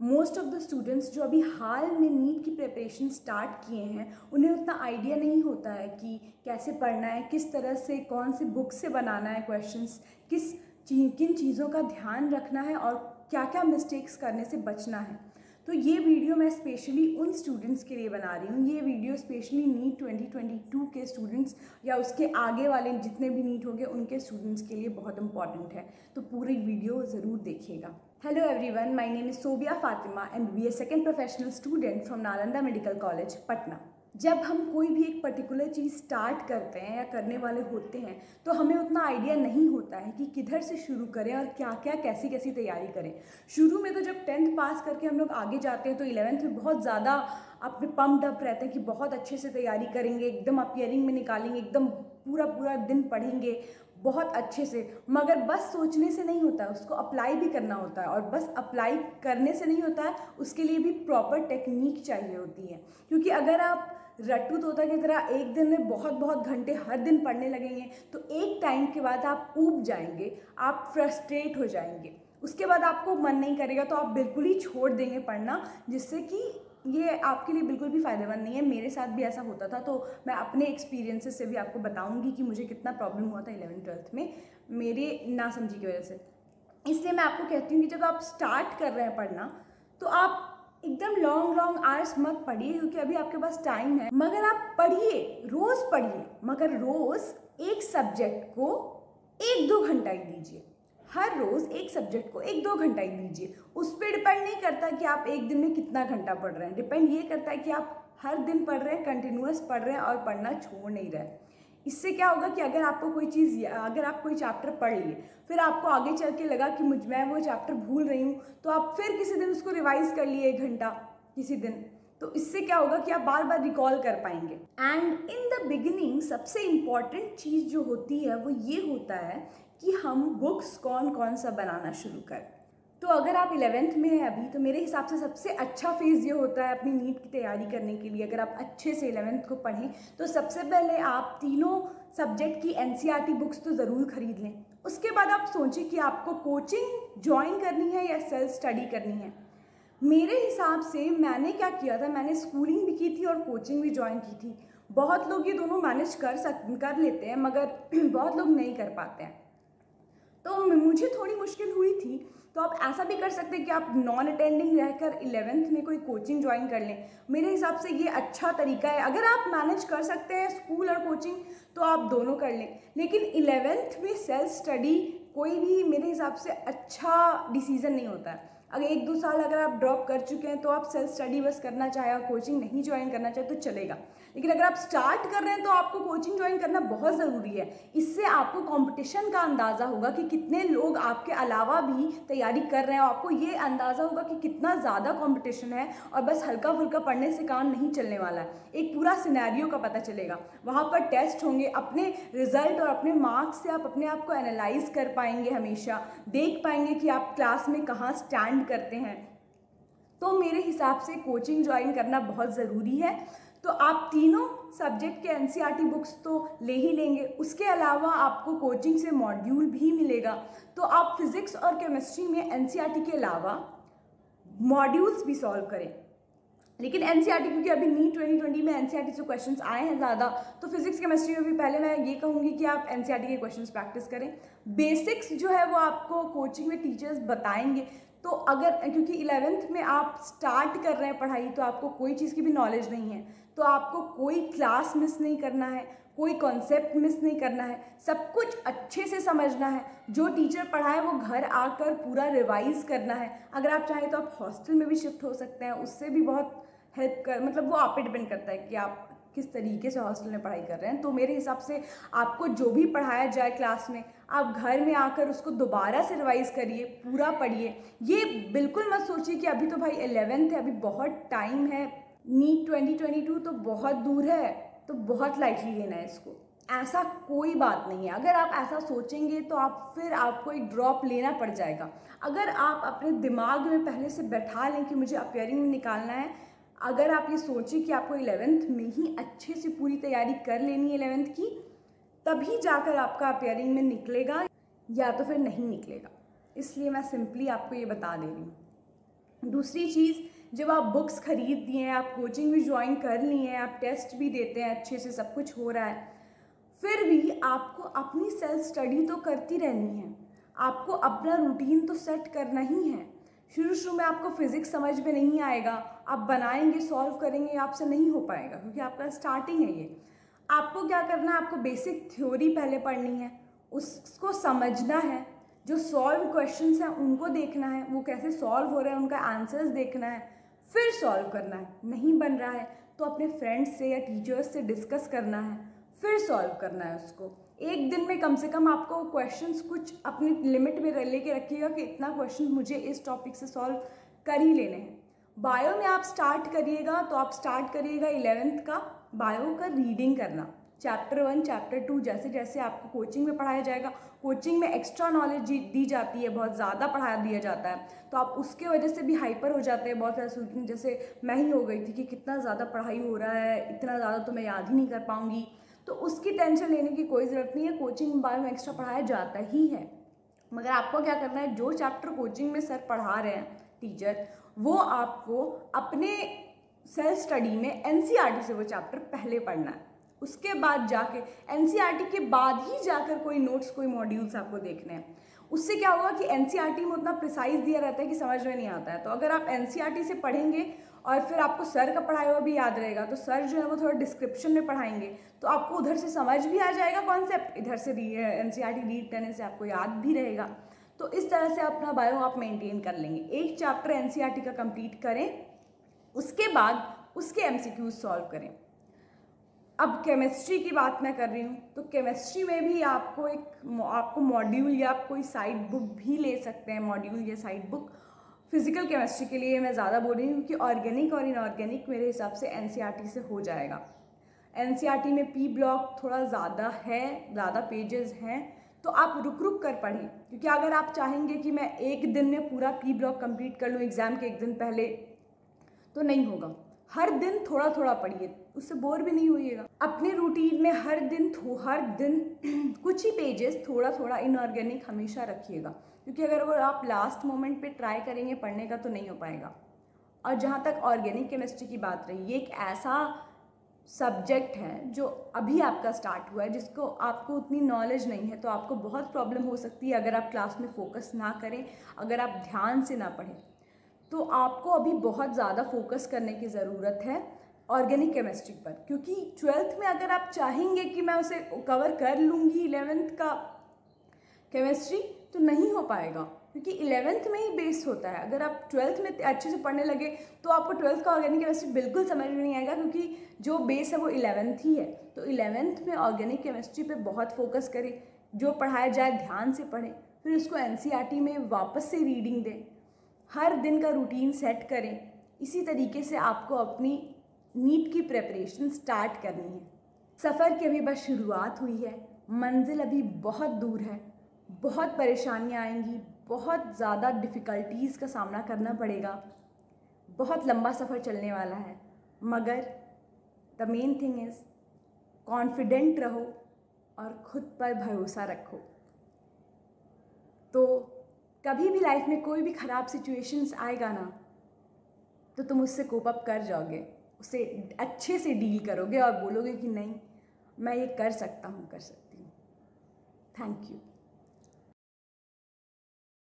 Most of the students जो अभी हाल में नीट की प्रिपरेशन स्टार्ट किए हैं उन्हें उतना आइडिया नहीं होता है कि कैसे पढ़ना है, किस तरह से, कौन सी बुक से बनाना है क्वेश्चंस, किन चीज़ों का ध्यान रखना है और क्या क्या मिस्टेक्स करने से बचना है। तो ये वीडियो मैं स्पेशली उन स्टूडेंट्स के लिए बना रही हूँ। ये वीडियो स्पेशली नीट 2022 के स्टूडेंट्स या उसके आगे वाले जितने भी नीट होंगे उनके स्टूडेंट्स के लिए बहुत इंपॉर्टेंट है, तो पूरी वीडियो ज़रूर देखिएगा। Hello everyone, my name is Sobia Fatima and B A second professional student from Nalanda medical college Patna. जब हम कोई भी एक पर्टिकुलर चीज़ स्टार्ट करते हैं या करने वाले होते हैं तो हमें उतना आइडिया नहीं होता है कि किधर से शुरू करें और क्या क्या कैसी कैसी तैयारी करें। शुरू में तो जब 10th पास करके हम लोग आगे जाते हैं तो 11th में बहुत ज़्यादा अपने पम्प्ड अप रहते हैं कि बहुत अच्छे से तैयारी करेंगे, एकदम अपीयरिंग में निकालेंगे, एकदम पूरा पूरा दिन पढ़ेंगे बहुत अच्छे से। मगर बस सोचने से नहीं होता है, उसको अप्लाई भी करना होता है, और बस अप्लाई करने से नहीं होता है, उसके लिए भी प्रॉपर टेक्निक चाहिए होती है। क्योंकि अगर आप रट्टू तोता की तरह एक दिन में बहुत बहुत घंटे हर दिन पढ़ने लगेंगे तो एक टाइम के बाद आप ऊब जाएंगे, आप फ्रस्ट्रेट हो जाएंगे, उसके बाद आपको मन नहीं करेगा तो आप बिल्कुल ही छोड़ देंगे पढ़ना, जिससे कि ये आपके लिए बिल्कुल भी फ़ायदेमंद नहीं है। मेरे साथ भी ऐसा होता था, तो मैं अपने एक्सपीरियंसेस से भी आपको बताऊंगी कि मुझे कितना प्रॉब्लम हुआ था 11th-12th में मेरे ना समझी की वजह से। इसलिए मैं आपको कहती हूँ कि जब आप स्टार्ट कर रहे हैं पढ़ना तो आप एकदम लॉन्ग आवर्स मत पढ़िए, क्योंकि अभी आपके पास टाइम है। मगर आप पढ़िए, रोज़ पढ़िए, मगर रोज़ एक सब्जेक्ट को 1-2 घंटा ही दीजिए। हर रोज़ एक सब्जेक्ट को 1-2 घंटा ही दीजिए। उस पर डिपेंड नहीं करता कि आप एक दिन में कितना घंटा पढ़ रहे हैं, डिपेंड ये करता है कि आप हर दिन पढ़ रहे हैं, कंटिन्यूअस पढ़ रहे हैं और पढ़ना छोड़ नहीं रहे। इससे क्या होगा कि अगर आपको कोई चीज़, अगर आप कोई चैप्टर पढ़ लिए, फिर आपको आगे चल के लगा कि मैं वो चैप्टर भूल रही हूँ, तो आप फिर किसी दिन उसको रिवाइज कर लिए 1 घंटा किसी दिन, तो इससे क्या होगा कि आप बार बार रिकॉल कर पाएंगे। एंड इन द बिगिनिंग सबसे इम्पॉर्टेंट चीज़ जो होती है वो ये होता है कि हम बुक्स कौन सा बनाना शुरू करें। तो अगर आप 11th में हैं अभी, तो मेरे हिसाब से सबसे अच्छा फेज़ ये होता है अपनी नीट की तैयारी करने के लिए। अगर आप अच्छे से 11th को पढ़ें तो सबसे पहले आप तीनों सब्जेक्ट की NCERT बुक्स तो ज़रूर खरीद लें। उसके बाद आप सोचें कि आपको कोचिंग ज्वाइन करनी है या सेल्फ स्टडी करनी है। मेरे हिसाब से मैंने क्या किया था, मैंने स्कूलिंग भी की थी और कोचिंग भी ज्वाइन की थी। बहुत लोग ये दोनों मैनेज कर लेते हैं, मगर बहुत लोग नहीं कर पाते हैं, तो मुझे थोड़ी मुश्किल हुई थी। तो आप ऐसा भी कर सकते हैं कि आप नॉन अटेंडिंग रहकर 11th में कोई कोचिंग ज्वाइन कर लें। मेरे हिसाब से ये अच्छा तरीका है। अगर आप मैनेज कर सकते हैं स्कूल और कोचिंग तो आप दोनों कर लें, लेकिन 11th में सेल्फ स्टडी कोई भी मेरे हिसाब से अच्छा डिसीज़न नहीं होता है। अगर 1-2 साल अगर आप ड्रॉप कर चुके हैं तो आप सेल्फ स्टडी बस करना चाहे और कोचिंग नहीं ज्वाइन करना चाहे तो चलेगा। लेकिन अगर आप स्टार्ट कर रहे हैं तो आपको कोचिंग ज्वाइन करना बहुत ज़रूरी है। इससे आपको कंपटीशन का अंदाज़ा होगा कि कितने लोग आपके अलावा भी तैयारी कर रहे हैं, और आपको ये अंदाज़ा होगा कि कितना ज़्यादा कंपटीशन है और बस हल्का फुल्का पढ़ने से काम नहीं चलने वाला है। एक पूरा सिनेरियो का पता चलेगा, वहाँ पर टेस्ट होंगे, अपने रिजल्ट और अपने मार्क्स से आप अपने आप को एनालाइज कर पाएंगे, हमेशा देख पाएंगे कि आप क्लास में कहाँ स्टैंड करते हैं। तो मेरे हिसाब से कोचिंग ज्वाइन करना बहुत ज़रूरी है। तो आप तीनों सब्जेक्ट के NCERT बुक्स तो ले ही लेंगे, उसके अलावा आपको कोचिंग से मॉड्यूल भी मिलेगा। तो आप फिज़िक्स और केमिस्ट्री में NCERT के अलावा मॉड्यूल्स भी सॉल्व करें। लेकिन NCERT, क्योंकि अभी नीट 2020 में NCERT से क्वेश्चंस आए हैं ज़्यादा, तो फिजिक्स केमिस्ट्री में भी पहले मैं ये कहूँगी कि आप NCERT के क्वेश्चंस प्रैक्टिस करें। बेसिक्स जो है वो आपको कोचिंग में टीचर्स बताएंगे। तो अगर, क्योंकि 11th में आप स्टार्ट कर रहे हैं पढ़ाई, तो आपको कोई चीज़ की भी नॉलेज नहीं है, तो आपको कोई क्लास मिस नहीं करना है, कोई कॉन्सेप्ट मिस नहीं करना है, सब कुछ अच्छे से समझना है। जो टीचर पढ़ाए वो घर आकर पूरा रिवाइज करना है। अगर आप चाहें तो आप हॉस्टल में भी शिफ्ट हो सकते हैं, उससे भी बहुत हेल्प कर, मतलब वो आप पे डिपेंड करता है कि आप किस तरीके से हॉस्टल में पढ़ाई कर रहे हैं। तो मेरे हिसाब से आपको जो भी पढ़ाया जाए क्लास में, आप घर में आकर उसको दोबारा से रिवाइज करिए, पूरा पढ़िए। ये बिल्कुल मत सोचिए कि अभी तो भाई 11th है, अभी बहुत टाइम है, नीट 2022 तो बहुत दूर है, तो बहुत लाइटली लेना है इसको। ऐसा कोई बात नहीं है। अगर आप ऐसा सोचेंगे तो फिर आपको एक ड्रॉप लेना पड़ जाएगा। अगर आप अपने दिमाग में पहले से बैठा लें कि मुझे अपीयरिंग में निकालना है, अगर आप ये सोचें कि आपको 11th में ही अच्छे से पूरी तैयारी कर लेनी है 11th की, तभी जाकर आपका अपीयरिंग में निकलेगा, या तो फिर नहीं निकलेगा। इसलिए मैं सिंपली आपको ये बता दे रही हूँ। दूसरी चीज़, जब आप बुक्स खरीद दिए हैं, आप कोचिंग भी ज्वाइन कर ली हैं, आप टेस्ट भी देते हैं, अच्छे से सब कुछ हो रहा है, फिर भी आपको अपनी सेल्फ स्टडी तो करती रहनी है। आपको अपना रूटीन तो सेट करना ही है। शुरू में आपको फिज़िक्स समझ में नहीं आएगा, आप बनाएंगे, सॉल्व करेंगे, आपसे नहीं हो पाएगा क्योंकि आपका स्टार्टिंग है ये। आपको क्या करना है, आपको बेसिक थ्योरी पहले पढ़नी है, उसको समझना है, जो सॉल्व क्वेश्चंस हैं उनको देखना है, वो कैसे सॉल्व हो रहे हैं उनका आंसर्स देखना है, फिर सॉल्व करना है। नहीं बन रहा है तो अपने फ्रेंड्स से या टीचर्स से डिस्कस करना है, फिर सॉल्व करना है उसको। एक दिन में कम से कम आपको क्वेश्चंस कुछ अपनी लिमिट में लेके रखिएगा कि इतना क्वेश्चन मुझे इस टॉपिक से सॉल्व कर ही लेने हैं। बायो में आप स्टार्ट करिएगा तो आप स्टार्ट करिएगा 11th का बायो का रीडिंग करना, चैप्टर 1 चैप्टर 2 जैसे जैसे आपको कोचिंग में पढ़ाया जाएगा। कोचिंग में एक्स्ट्रा नॉलेज दी जाती है, बहुत ज़्यादा पढ़ा दिया जाता है, तो आप उसके वजह से भी हाइपर हो जाते हैं। बहुत सारे जैसे मैं ही हो गई थी कि कितना ज़्यादा पढ़ाई हो रहा है, इतना ज़्यादा तो मैं याद ही नहीं कर पाऊँगी। तो उसकी टेंशन लेने की कोई ज़रूरत नहीं है, कोचिंग बायो में एक्स्ट्रा पढ़ाया जाता ही है। मगर आपको क्या करना है, जो चैप्टर कोचिंग में सर पढ़ा रहे हैं टीचर, वो आपको अपने सेल्फ स्टडी में एनसीईआरटी से वो चैप्टर पहले पढ़ना है। उसके बाद जाके एनसीईआरटी के बाद ही जाकर कोई नोट्स, कोई मॉड्यूल्स आपको देखने हैं। उससे क्या होगा कि एनसीईआरटी में उतना प्रिसाइज दिया रहता है कि समझ में नहीं आता है। तो अगर आप एनसीईआरटी से पढ़ेंगे और फिर आपको सर का पढ़ाया हुआ भी याद रहेगा, तो सर जो है वो थोड़ा डिस्क्रिप्शन में पढ़ाएंगे, तो आपको उधर से समझ भी आ जाएगा कॉन्सेप्ट, इधर से एनसीईआरटी रीड करने से आपको याद भी रहेगा। तो इस तरह से अपना बायो आप मेंटेन कर लेंगे। एक चैप्टर एनसीईआरटी का कंप्लीट करें, उसके बाद उसके एमसीक्यूज सॉल्व करें। अब केमिस्ट्री की बात मैं कर रही हूँ, तो केमिस्ट्री में भी आपको मॉड्यूल या आप कोई साइड बुक भी ले सकते हैं, मॉड्यूल या साइड बुक। फिजिकल केमिस्ट्री के लिए मैं ज़्यादा बोल रही हूँ क्योंकि ऑर्गेनिक और इनऑर्गेनिक मेरे हिसाब से एनसीईआरटी से हो जाएगा। एनसीईआरटी में पी ब्लॉक थोड़ा ज़्यादा है, ज़्यादा पेजेस हैं, तो आप रुक रुक कर पढ़ें। क्योंकि अगर आप चाहेंगे कि मैं एक दिन में पूरा पी ब्लॉक कंप्लीट कर लूँ एग्ज़ाम के एक दिन पहले, तो नहीं होगा। हर दिन थोड़ा थोड़ा पढ़िए, उससे बोर भी नहीं होइएगा। अपने रूटीन में हर दिन कुछ ही पेजेस थोड़ा थोड़ा इनऑर्गेनिक हमेशा रखिएगा, क्योंकि अगर वो आप लास्ट मोमेंट पे ट्राई करेंगे पढ़ने का तो नहीं हो पाएगा। और जहाँ तक ऑर्गेनिक केमिस्ट्री की बात रही, ये एक ऐसा सब्जेक्ट है जो अभी आपका स्टार्ट हुआ है, जिसको आपको उतनी नॉलेज नहीं है, तो आपको बहुत प्रॉब्लम हो सकती है अगर आप क्लास में फोकस ना करें, अगर आप ध्यान से ना पढ़ें। तो आपको अभी बहुत ज़्यादा फोकस करने की ज़रूरत है ऑर्गेनिक केमिस्ट्री पर, क्योंकि 12th में अगर आप चाहेंगे कि मैं उसे कवर कर लूँगी 11th का केमिस्ट्री, तो नहीं हो पाएगा, क्योंकि 11th में ही बेस्ड होता है। अगर आप 12th में अच्छे से पढ़ने लगे तो आपको 12th का ऑर्गेनिक केमिस्ट्री बिल्कुल समझ में नहीं आएगा, क्योंकि जो बेस है वो 11th ही है। तो 11th में ऑर्गेनिक केमिस्ट्री पे बहुत फोकस करें, जो पढ़ाया जाए ध्यान से पढ़ें, फिर उसको एनसीईआरटी में वापस से रीडिंग दें, हर दिन का रूटीन सेट करें। इसी तरीके से आपको अपनी नीट की प्रिपरेशन स्टार्ट करनी है। सफ़र की अभी बस शुरुआत हुई है, मंजिल अभी बहुत दूर है, बहुत परेशानियां आएंगी, बहुत ज़्यादा डिफ़िकल्टीज़ का सामना करना पड़ेगा, बहुत लंबा सफ़र चलने वाला है। मगर the main thing is confident रहो और ख़ुद पर भरोसा रखो। तो कभी भी लाइफ में कोई भी ख़राब सिचुएशंस आएगा ना, तो तुम उससे कोप अप कर जाओगे, उसे अच्छे से डील करोगे और बोलोगे कि नहीं, मैं ये कर सकता हूँ, कर सकती हूँ। Thank you.